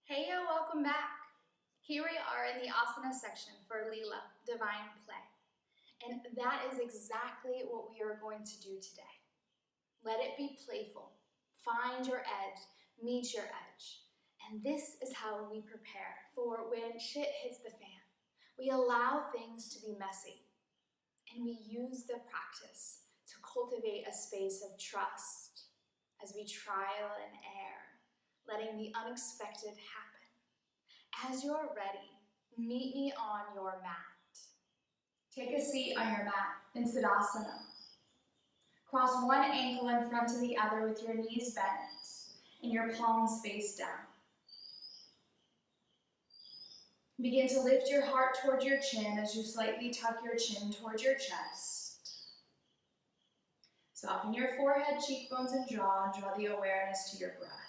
Hey yo, welcome back. Here we are in the asana section for Lila, divine play. And that is exactly what we are going to do today. Let it be playful. Find your edge, meet your edge. And this is how we prepare for when shit hits the fan. We allow things to be messy. And we use the practice to cultivate a space of trust as we trial and err, letting the unexpected happen. As you're ready, meet me on your mat. Take a seat on your mat in Siddhasana. Cross one ankle in front of the other with your knees bent and your palms face down. Begin to lift your heart toward your chin as you slightly tuck your chin toward your chest. Soften your forehead, cheekbones, and jaw, and draw the awareness to your breath.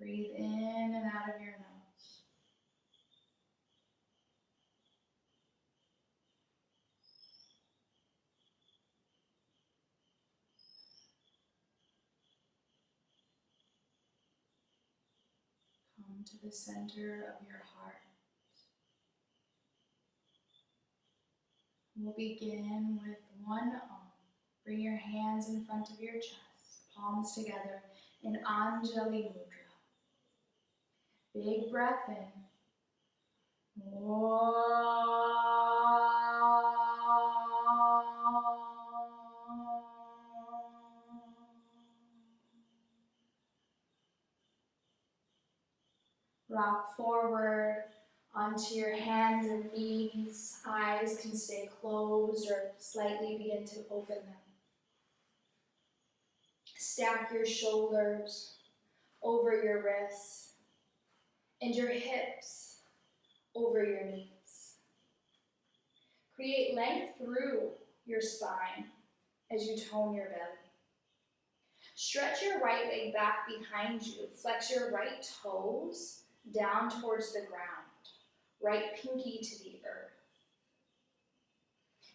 Breathe in and out of your nose. Come to the center of your heart. We'll begin with one arm. Bring your hands in front of your chest, palms together in Anjali Mudra. Big breath in. Rock forward onto your hands and knees. Eyes can stay closed or slightly begin to open them. Stack your shoulders over your wrists and your hips over your knees. Create length through your spine as you tone your belly. Stretch your right leg back behind you. Flex your right toes down towards the ground, right pinky to the earth.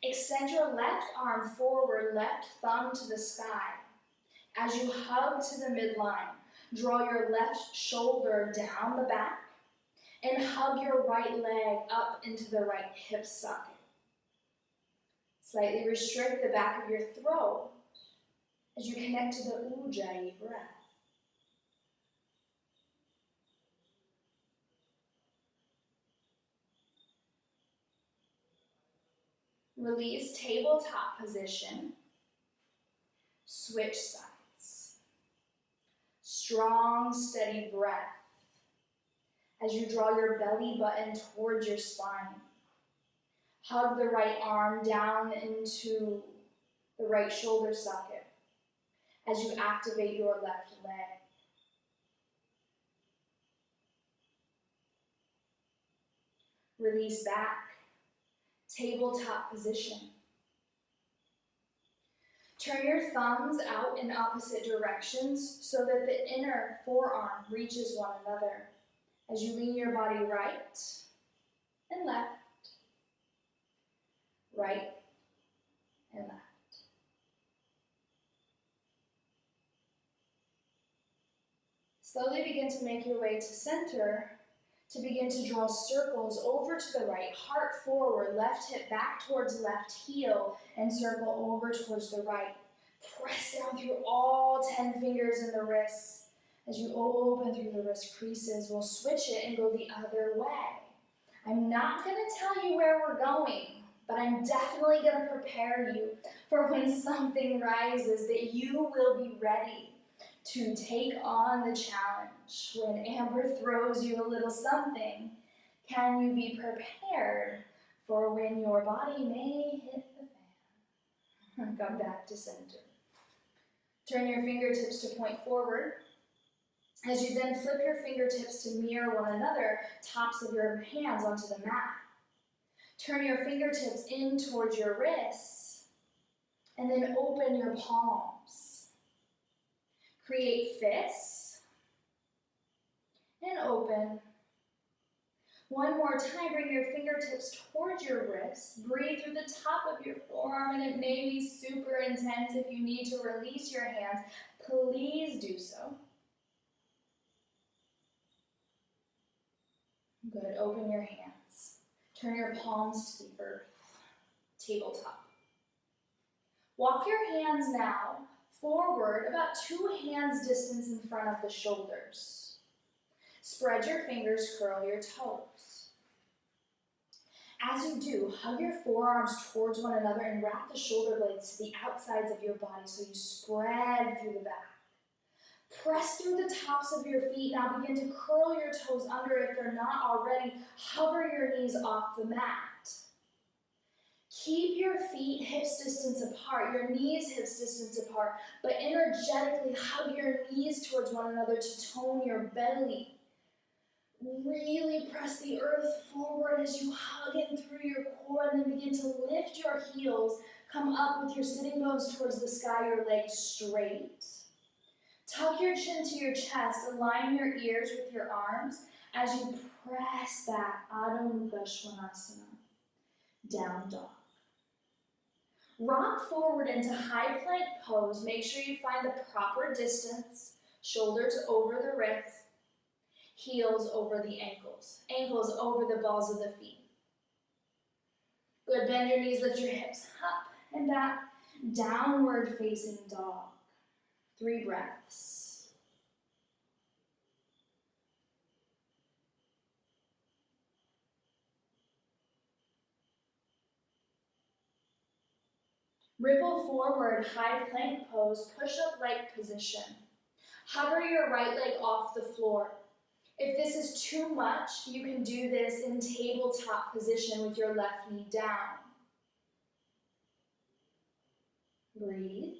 Extend your left arm forward, left thumb to the sky. As you hug to the midline, draw your left shoulder down the back and hug your right leg up into the right hip socket. Slightly restrict the back of your throat as you connect to the Ujjayi breath. Release tabletop position. Switch sides. Strong, steady breath as you draw your belly button towards your spine. Hug the right arm down into the right shoulder socket as you activate your left leg. Release back. Tabletop position. Turn your thumbs out in opposite directions so that the inner forearm reaches one another as you lean your body right and left, right and left. Slowly begin to make your way to center to begin to draw circles over to the right, heart forward, left hip back towards left heel, and circle over towards the right. Press down through all 10 fingers in the wrists. As you open through the wrist creases, we'll switch it and go the other way. I'm not going to tell you where we're going, but I'm definitely going to prepare you for when something rises that you will be ready to take on the challenge. When Amber throws you a little something, can you be prepared for when your body may hit the fan? Come back to center. Turn your fingertips to point forward. As you then flip your fingertips to mirror one another, tops of your hands onto the mat. Turn your fingertips in towards your wrists, and then open your palms. Create fists and open. One more time, bring your fingertips towards your wrists. Breathe through the top of your forearm, and it may be super intense. If you need to release your hands, please do so. Good, open your hands. Turn your palms to the earth, tabletop. Walk your hands now forward about 2 hands distance in front of the shoulders. Spread your fingers, curl your toes. As you do, hug your forearms towards one another and wrap the shoulder blades to the outsides of your body so you spread through the back. Press through the tops of your feet. Now begin to curl your toes under if they're not already. Hover your knees off the mat. Keep your feet hips distance apart, your knees hips distance apart, but energetically hug your knees towards one another to tone your belly. Really press the earth forward as you hug in through your core, and then begin to lift your heels. Come up with your sitting bones towards the sky, your legs straight. Tuck your chin to your chest, align your ears with your arms as you press back, Adho Mukha Svanasana, down dog. Rock forward into high plank pose. Make sure you find the proper distance, shoulders over the wrists, heels over the ankles, ankles over the balls of the feet. Good, bend your knees, lift your hips up and back, downward facing dog. 3 breaths. Ripple forward, high plank pose, push-up-like position. Hover your right leg off the floor. If this is too much, you can do this in tabletop position with your left knee down. Breathe.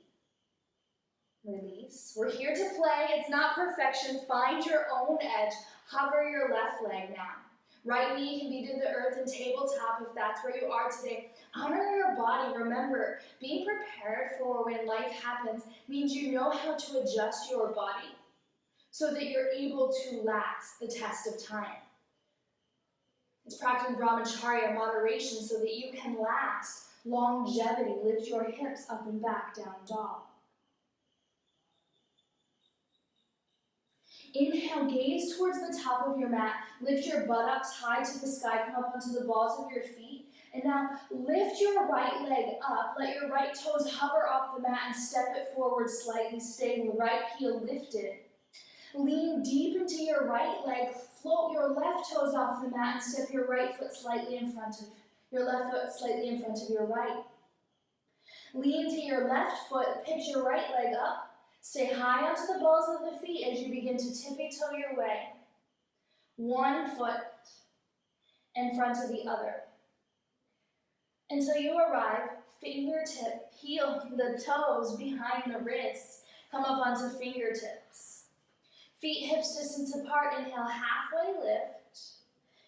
Release. We're here to play. It's not perfection. Find your own edge. Hover your left leg now. Right knee can be to the earth and tabletop if that's where you are today. Honor your body. Remember, being prepared for when life happens means you know how to adjust your body so that you're able to last the test of time. It's practicing brahmacharya, moderation, so that you can last longevity. Lift your hips up and back, down dog. Inhale, gaze towards the top of your mat. Lift your buttocks high to the sky. Come up onto the balls of your feet. And now lift your right leg up. Let your right toes hover off the mat and step it forward slightly, staying the right heel lifted. Lean deep into your right leg. Float your left toes off the mat and step your right foot slightly in front of your left foot slightly in front of your right. Lean to your left foot. Pitch your right leg up. Stay high onto the balls of the feet as you begin to tippy-toe your way. One foot in front of the other. Until you arrive, fingertip, heel the toes behind the wrists. Come up onto fingertips. Feet hips distance apart. Inhale, halfway lift.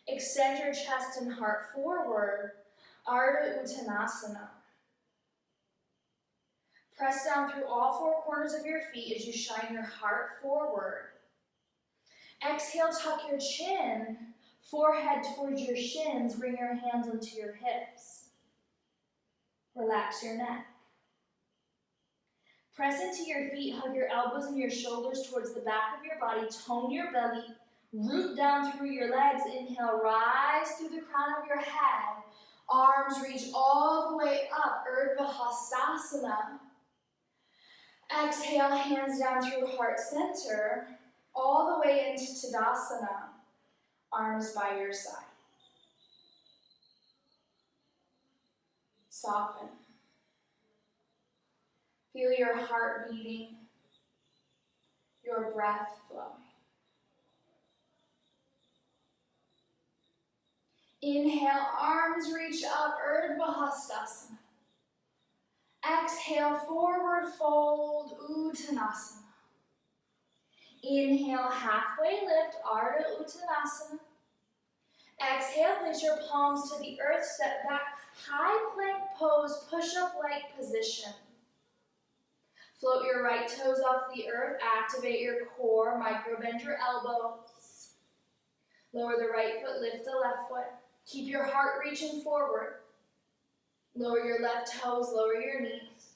Extend your chest and heart forward. Ardha Uttanasana. Press down through all 4 corners of your feet as you shine your heart forward. Exhale, tuck your chin, forehead towards your shins. Bring your hands onto your hips. Relax your neck. Press into your feet, hug your elbows and your shoulders towards the back of your body. Tone your belly, root down through your legs. Inhale, rise through the crown of your head. Arms reach all the way up, Urdhva Hastasana. Exhale, hands down through heart center, all the way into Tadasana, arms by your side. Soften. Feel your heart beating, your breath flowing. Inhale, arms reach up, Urdhva Hastasana. Exhale, forward fold, Uttanasana. Inhale, halfway lift, Ardha Uttanasana. Exhale, place your palms to the earth, step back, high plank pose, push-up-like position. Float your right toes off the earth, activate your core, micro bend your elbows. Lower the right foot, lift the left foot. Keep your heart reaching forward. Lower your left toes, lower your knees.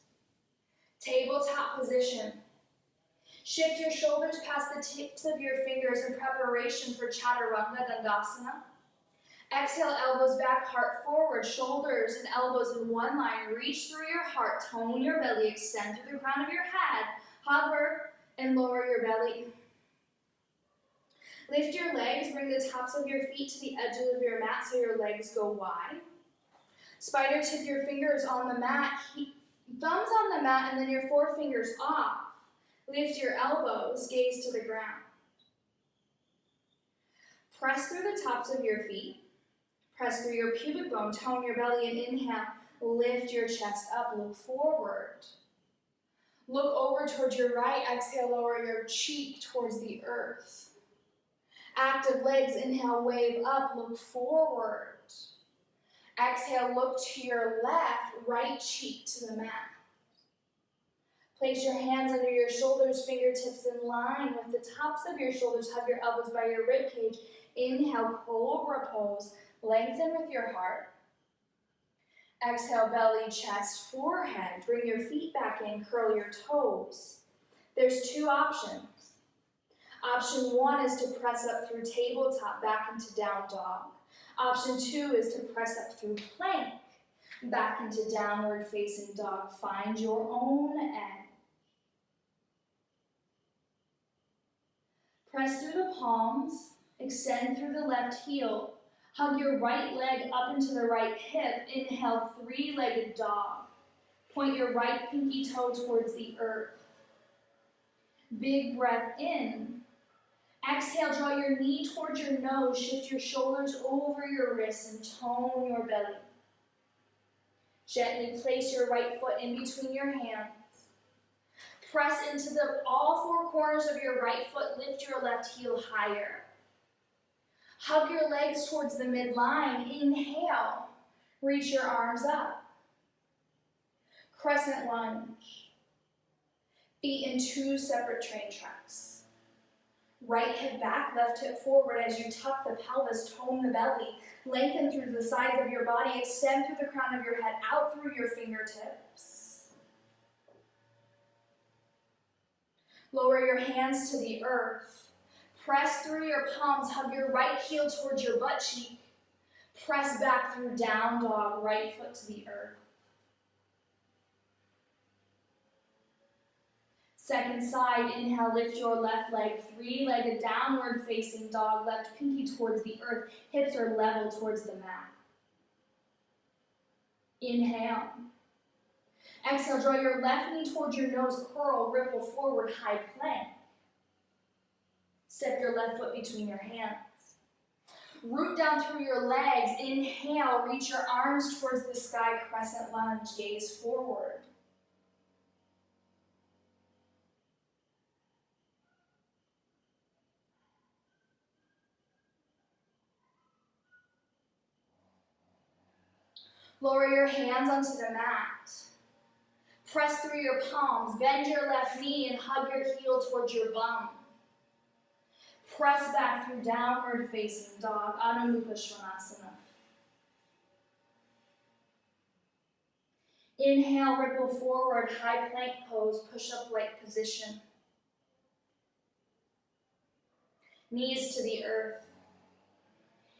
Tabletop position. Shift your shoulders past the tips of your fingers in preparation for Chaturanga Dandasana. Exhale, elbows back, heart forward, shoulders and elbows in one line. Reach through your heart, tone your belly, extend through the crown of your head. Hover and lower your belly. Lift your legs, bring the tops of your feet to the edges of your mat so your legs go wide. Spider tip your fingers on the mat, thumbs on the mat, and then your forefingers off. Lift your elbows, gaze to the ground. Press through the tops of your feet. Press through your pubic bone, tone your belly, and inhale. Lift your chest up, look forward. Look over towards your right, exhale, lower your cheek towards the earth. Active legs, inhale, wave up, look forward. Exhale, look to your left, right cheek to the mat. Place your hands under your shoulders, fingertips in line with the tops of your shoulders. Hug your elbows by your rib cage. Inhale, cobra pose. Lengthen with your heart. Exhale, belly, chest, forehead. Bring your feet back in, curl your toes. There's two options. Option one is to press up through tabletop back into down dog. Option two is to press up through plank back into downward facing dog. Find your own edge. Press through the palms, extend through the left heel. Hug your right leg up into the right hip. Inhale, three-legged dog. Point your right pinky toe towards the earth. Big breath in. Exhale, draw your knee towards your nose. Shift your shoulders over your wrists and tone your belly. Gently place your right foot in between your hands. Press into all four corners of your right foot. Lift your left heel higher. Hug your legs towards the midline. Inhale. Reach your arms up. Crescent lunge. Feet in two separate train tracks. Right hip back, left hip forward as you tuck the pelvis, tone the belly. Lengthen through the sides of your body. Extend through the crown of your head, out through your fingertips. Lower your hands to the earth. Press through your palms. Hug your right heel towards your butt cheek. Press back through down dog, right foot to the earth. Second side, inhale, lift your left leg, three-legged downward facing dog, left pinky towards the earth, hips are level towards the mat. Inhale. Exhale, draw your left knee towards your nose, curl, ripple forward, high plank. Step your left foot between your hands. Root down through your legs. Inhale, reach your arms towards the sky, crescent lunge, gaze forward. Lower your hands onto the mat. Press through your palms. Bend your left knee and hug your heel towards your bum. Press back through downward facing dog, Adho Mukha Svanasana. Inhale, ripple forward, high plank pose, push upright position. Knees to the earth.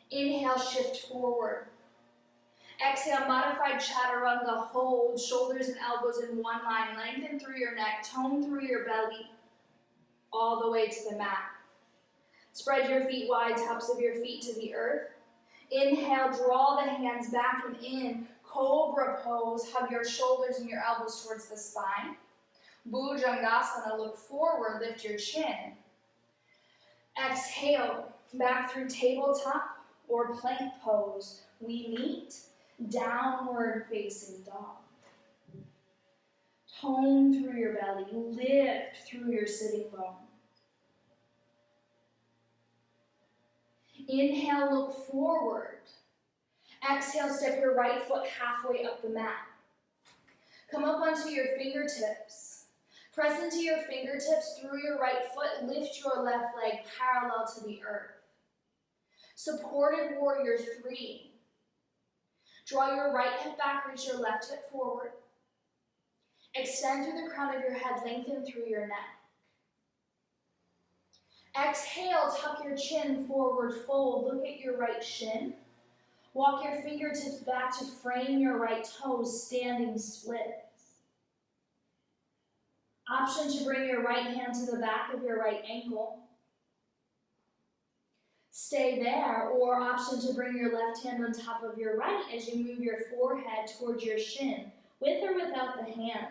Inhale, shift forward. Exhale, modified chaturanga, hold, shoulders and elbows in one line. Lengthen through your neck, tone through your belly, all the way to the mat. Spread your feet wide, tops of your feet to the earth. Inhale, draw the hands back and in. Cobra pose, hug your shoulders and your elbows towards the spine. Bhujangasana, look forward, lift your chin. Exhale, back through tabletop or plank pose. We meet, downward facing dog. Tone through your belly, lift through your sitting bones. Inhale, look forward. Exhale, step your right foot halfway up the mat. Come up onto your fingertips. Press into your fingertips through your right foot. Lift your left leg parallel to the earth. Supported warrior 3. Draw your right hip back, reach your left hip forward. Extend through the crown of your head, lengthen through your neck. Exhale, tuck your chin forward, fold, look at your right shin. Walk your fingertips back to frame your right toes, standing splits. Option to bring your right hand to the back of your right ankle. Stay there, or option to bring your left hand on top of your right as you move your forehead towards your shin, with or without the hand.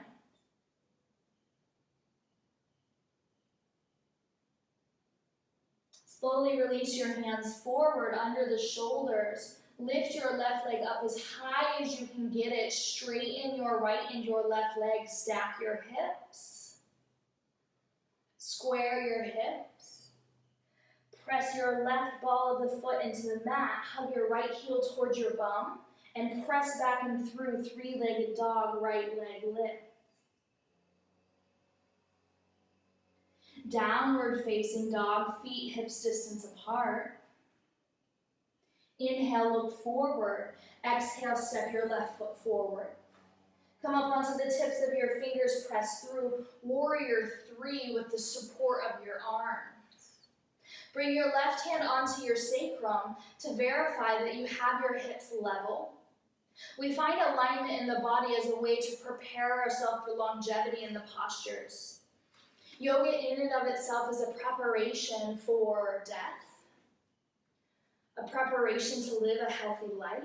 Slowly release your hands forward under the shoulders. Lift your left leg up as high as you can get it. Straighten your right and your left leg. Stack your hips. Square your hips. Press your left ball of the foot into the mat. Hug your right heel towards your bum. And press back and through three-legged dog, right leg lift. Downward facing dog, feet hips distance apart. Inhale, look forward. Exhale, step your left foot forward. Come up onto the tips of your fingers, press through warrior 3 with the support of your arms. Bring your left hand onto your sacrum to verify that you have your hips level. We find alignment in the body as a way to prepare ourselves for longevity in the postures. Yoga in and of itself is a preparation for death, a preparation to live a healthy life.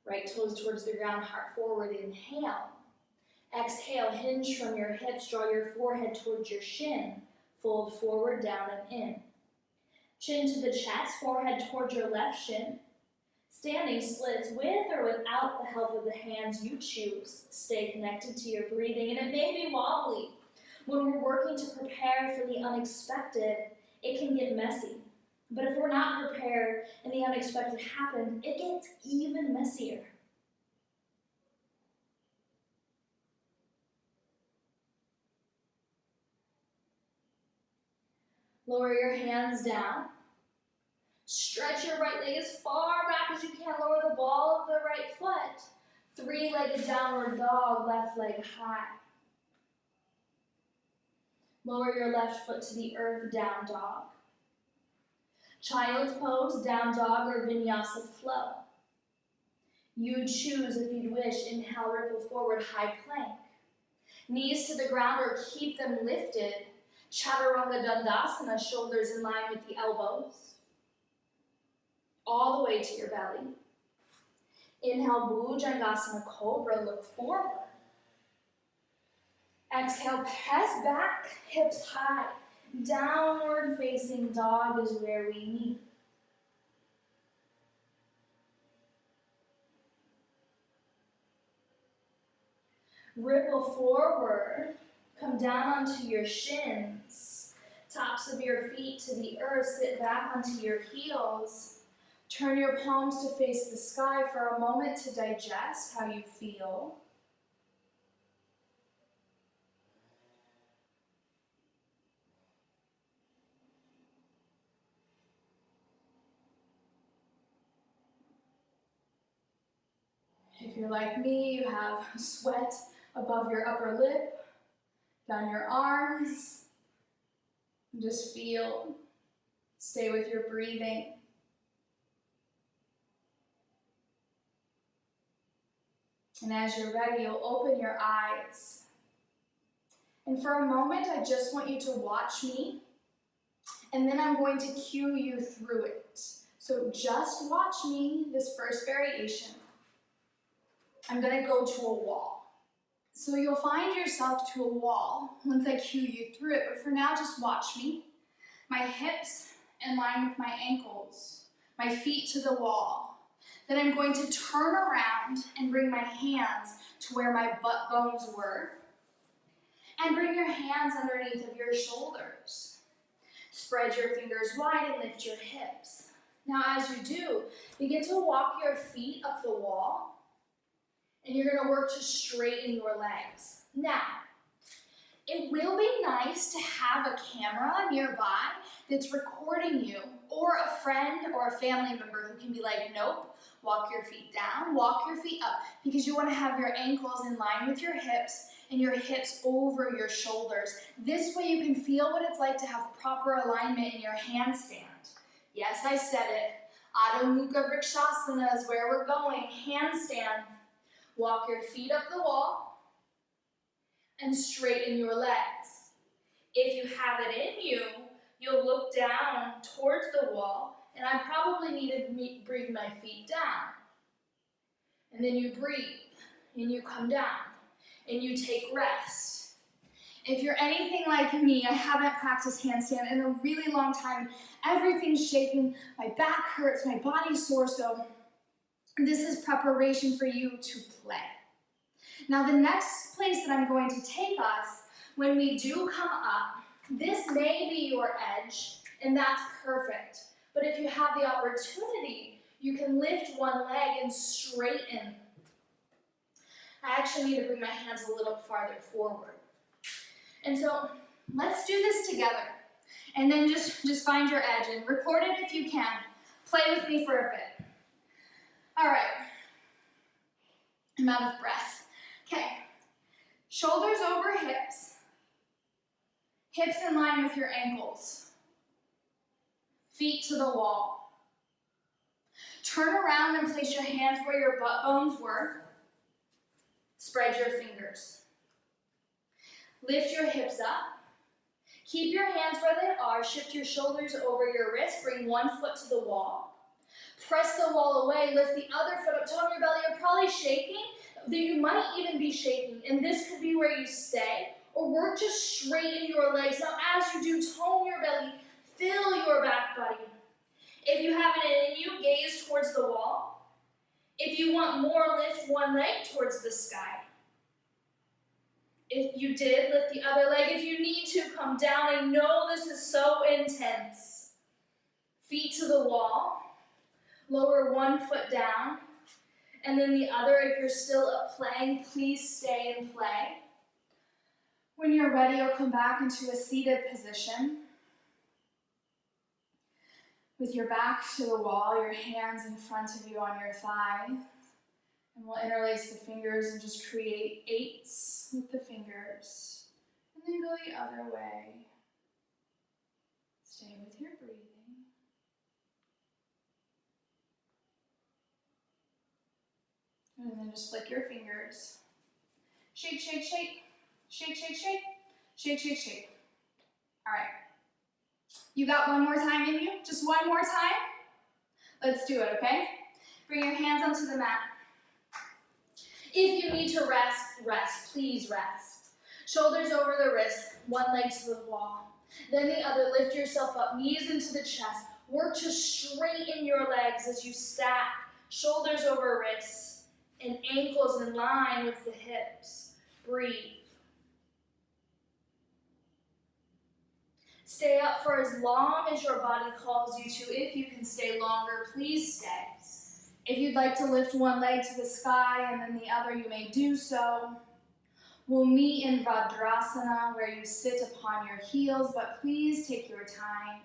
Right toes towards the ground, heart forward, inhale. Exhale, hinge from your hips, draw your forehead towards your shin, fold forward, down and in. Chin to the chest, forehead towards your left shin. Standing splits with or without the help of the hands you choose. Stay connected to your breathing, and it may be wobbly. When we're working to prepare for the unexpected, it can get messy. But if we're not prepared and the unexpected happened, it gets even messier. Lower your hands down. Stretch your right leg as far back as you can. Lower the ball of the right foot. Three-legged downward dog, left leg high. Lower your left foot to the earth, down dog. Child's pose, down dog, or vinyasa flow. You choose if you'd wish. Inhale, ripple forward, high plank. Knees to the ground or keep them lifted. Chaturanga Dandasana, shoulders in line with the elbows. All the way to your belly. Inhale, Bhujangasana Cobra, look forward. Exhale, press back, hips high. Downward facing dog is where we meet. Ripple forward, come down onto your shins. Tops of your feet to the earth, sit back onto your heels. Turn your palms to face the sky for a moment to digest how you feel. If you're like me, you have sweat above your upper lip, down your arms. Just feel, stay with your breathing. And as you're ready, you'll open your eyes. And for a moment, I just want you to watch me, and then I'm going to cue you through it. So just watch me, this first variation. I'm going to go to a wall. So you'll find yourself to a wall once I cue you through it, but for now, just watch me. My hips in line with my ankles, my feet to the wall. Then I'm going to turn around and bring my hands to where my butt bones were. And bring your hands underneath of your shoulders. Spread your fingers wide and lift your hips. Now as you do, begin to walk your feet up the wall. And you're going to work to straighten your legs. Now, It will be nice to have a camera nearby that's recording you, or a friend or a family member who can be like, nope, walk your feet down, walk your feet up, because you want to have your ankles in line with your hips and your hips over your shoulders. This way you can feel what it's like to have proper alignment in your handstand. Yes, I said it. Adho Mukha Vrikshasana is where we're going. Handstand. Walk your feet up the wall and straighten your legs. If you have it in you, you'll look down towards the wall, and I probably need to bring my feet down. And then you breathe, and you come down, and you take rest. If you're anything like me, I haven't practiced handstand in a really long time. Everything's shaking, my back hurts, my body's sore, so this is preparation for you to play. Now the next place that I'm going to take us, when we do come up, this may be your edge, and that's perfect. But if you have the opportunity, you can lift one leg and straighten. I actually need to bring my hands a little farther forward. And so let's do this together. And then just find your edge and record it if you can. Play with me for a bit. All right. I'm out of breath. Okay. Shoulders over hips. Hips in line with your ankles. Feet to the wall. Turn around and place your hands where your butt bones were. Spread your fingers. Lift your hips up. Keep your hands where they are. Shift your shoulders over your wrist. Bring one foot to the wall. Press the wall away. Lift the other foot up. Tone your belly. You're probably shaking. You might even be shaking. And this could be where you stay. Or work to straighten your legs. Now as you do, tone your belly. Fill your back body. If you have it in you, gaze towards the wall. If you want more, lift one leg towards the sky. If you did, lift the other leg. If you need to, come down. I know this is so intense. Feet to the wall. Lower one foot down. And then the other, if you're still up playing, please stay and play. When you're ready, you'll come back into a seated position. With your back to the wall, your hands in front of you on your thigh. And we'll interlace the fingers and just create eights with the fingers. And then go the other way. Stay with your breathing. And then just flick your fingers. Shake, shake, shake. Shake, shake, shake. Shake, shake, shake. All right. You got one more time in you? Just one more time? Let's do it, okay? Bring your hands onto the mat. If you need to rest, rest. Please rest. Shoulders over the wrist, one leg to the wall. Then the other, lift yourself up, knees into the chest. Work to straighten your legs as you stack. Shoulders over wrists and ankles in line with the hips. Breathe. Stay up for as long as your body calls you to. If you can stay longer, please stay. If you'd like to lift one leg to the sky and then the other, you may do so. We'll meet in Vajrasana, where you sit upon your heels, but please take your time.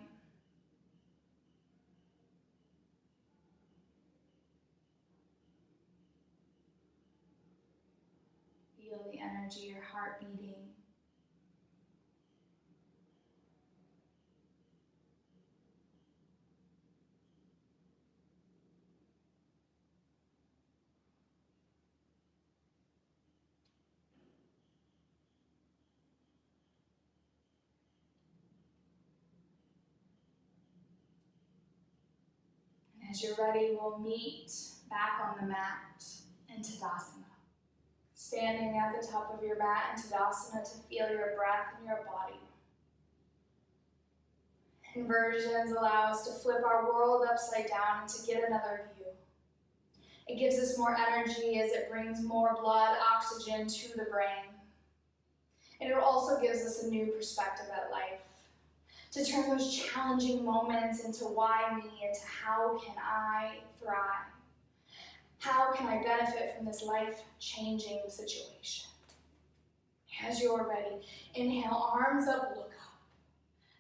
Feel the energy, your heart beating. As you're ready, we'll meet back on the mat in Tadasana. Standing at the top of your mat in Tadasana to feel your breath in your body. Inversions allow us to flip our world upside down and to get another view. It gives us more energy as it brings more blood, oxygen to the brain. And it also gives us a new perspective at life. To turn those challenging moments into why me, into how can I thrive? How can I benefit from this life-changing situation? As you're ready, inhale, arms up, look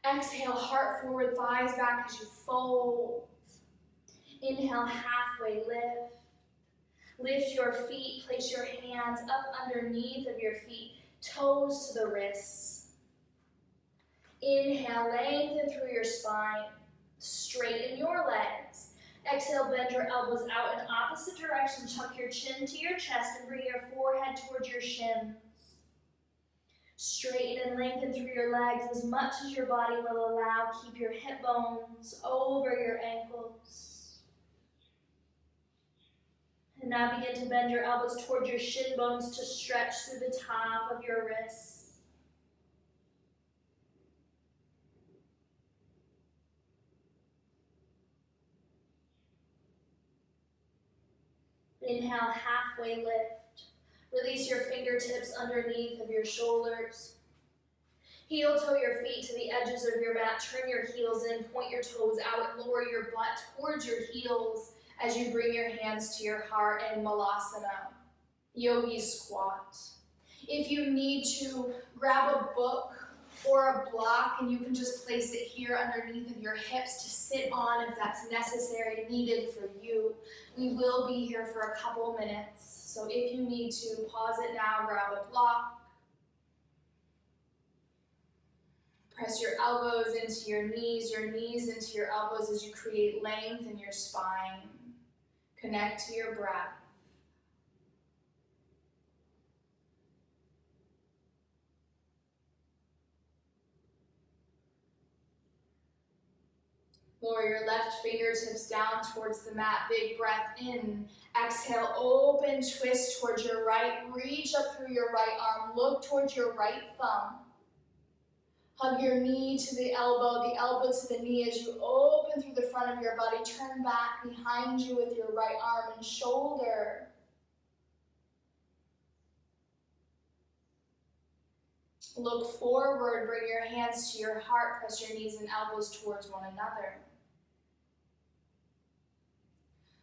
up. Exhale, heart forward, thighs back as you fold. Inhale, halfway lift. Lift your feet, place your hands up underneath of your feet, toes to the wrists. Inhale, lengthen through your spine, straighten your legs. Exhale, bend your elbows out in opposite direction, tuck your chin to your chest and bring your forehead towards your shins. Straighten and lengthen through your legs as much as your body will allow. Keep your hip bones over your ankles. And now begin to bend your elbows towards your shin bones to stretch through the top of your wrists. Inhale, halfway lift. Release your fingertips underneath of your shoulders. Heel toe your feet to the edges of your mat. Turn your heels in, point your toes out, and lower your butt towards your heels as you bring your hands to your heart in Malasana, Yogi Squat. If you need to, grab a book or a block and you can just place it here underneath of your hips to sit on if that's necessary, needed for you. We will be here for a couple minutes, so if you need to, pause it now, grab a block. Press your elbows into your knees into your elbows as you create length in your spine. Connect to your breath. Lower your left fingertips down towards the mat. Big breath in. Exhale, open, twist towards your right. Reach up through your right arm. Look towards your right thumb. Hug your knee to the elbow to the knee as you open through the front of your body. Turn back behind you with your right arm and shoulder. Look forward, bring your hands to your heart, press your knees and elbows towards one another.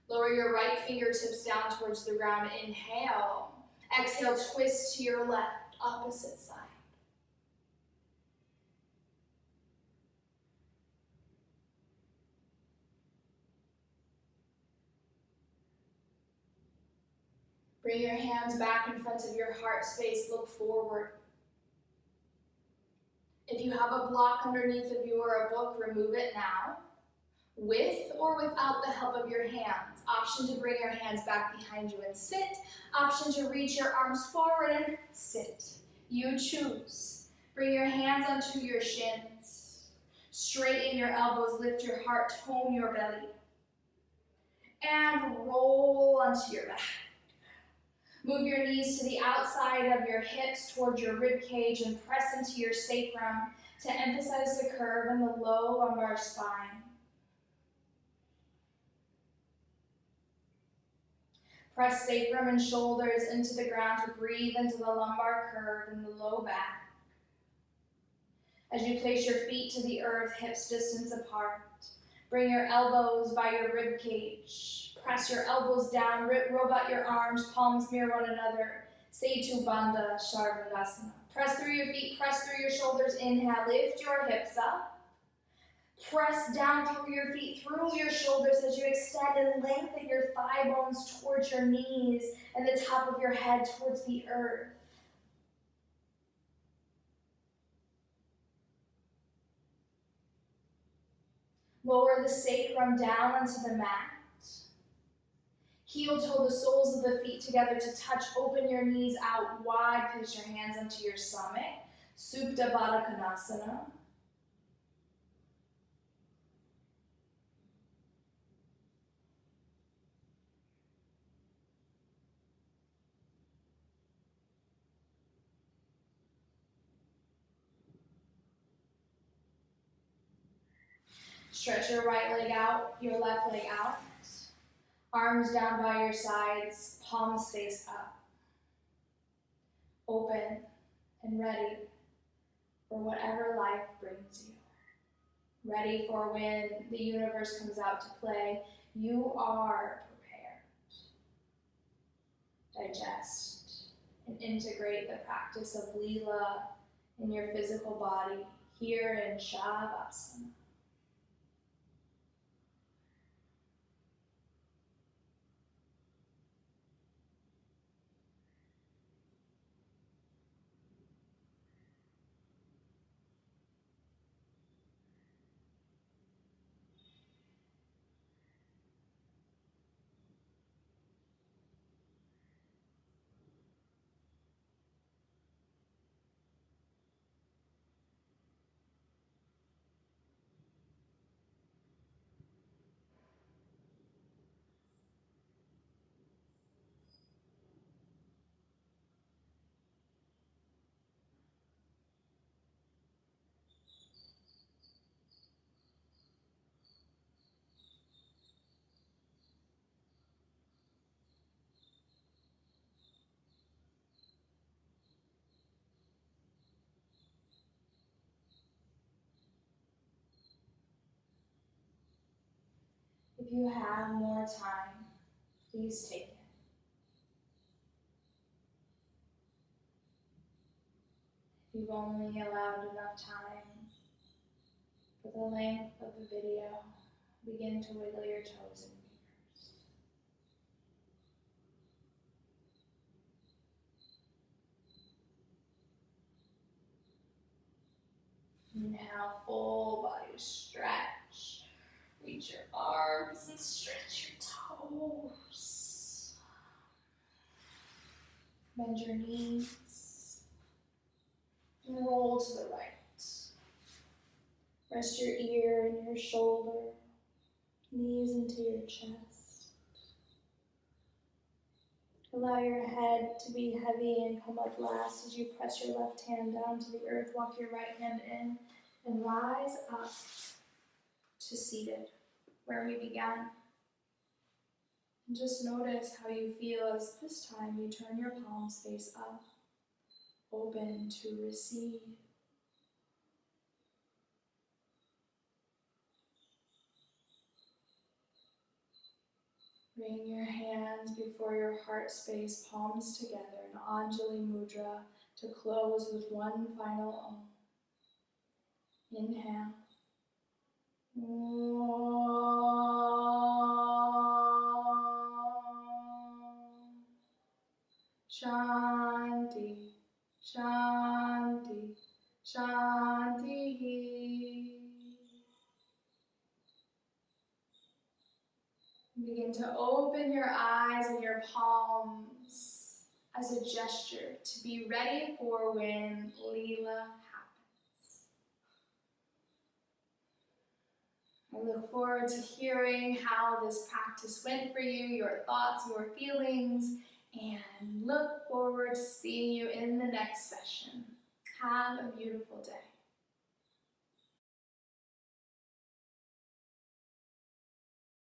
Lower your right fingertips down towards the ground. Inhale. Exhale, twist to your left, opposite side. Bring your hands back in front of your heart space. Look forward. If you have a block underneath of you or a book, remove it now. With or without the help of your hands. Option to bring your hands back behind you and sit. Option to reach your arms forward and sit. You choose. Bring your hands onto your shins. Straighten your elbows, lift your heart, tone your belly. And roll onto your back. Move your knees to the outside of your hips towards your rib cage and press into your sacrum to emphasize the curve in the low lumbar spine. Press sacrum and shoulders into the ground to breathe into the lumbar curve in the low back. As you place your feet to the earth, hips distance apart, bring your elbows by your rib cage. Press your elbows down, robot your arms, palms mirror one another. Setu Bandha Shavasana. Press through your feet, press through your shoulders. Inhale, lift your hips up. Press down through your feet, through your shoulders as you extend and lengthen your thigh bones towards your knees and the top of your head towards the earth. Lower the sacrum down onto the mat. Heel toe the soles of the feet together to touch. Open your knees out wide. Place your hands onto your stomach. Supta Baddha Konasana. Stretch your right leg out, your left leg out. Arms down by your sides, palms face up. Open and ready for whatever life brings you. Ready for when the universe comes out to play. You are prepared. Digest. and integrate the practice of Lila in your physical body here in Shavasana. If you have more time, please take it. If you've only allowed enough time for the length of the video, begin to wiggle your toes and fingers. Inhale, full body stretch. Reach your arms and stretch your toes. Bend your knees and roll to the right. Rest your ear in your shoulder, knees into your chest. Allow your head to be heavy and come up last as you press your left hand down to the earth. Walk your right hand in and rise up to seated, where we began. And just notice how you feel as this time you turn your palms face up, open to receive. Bring your hands before your heart space, palms together, in Anjali Mudra to close with one final Om. Inhale. Shanti, Shanti, Shanti. Begin to open your eyes and your palms as a gesture to be ready for when Lila happens. I look forward to hearing how this practice went for you, your thoughts, your feelings, and look forward to seeing you in the next session. Have a beautiful day.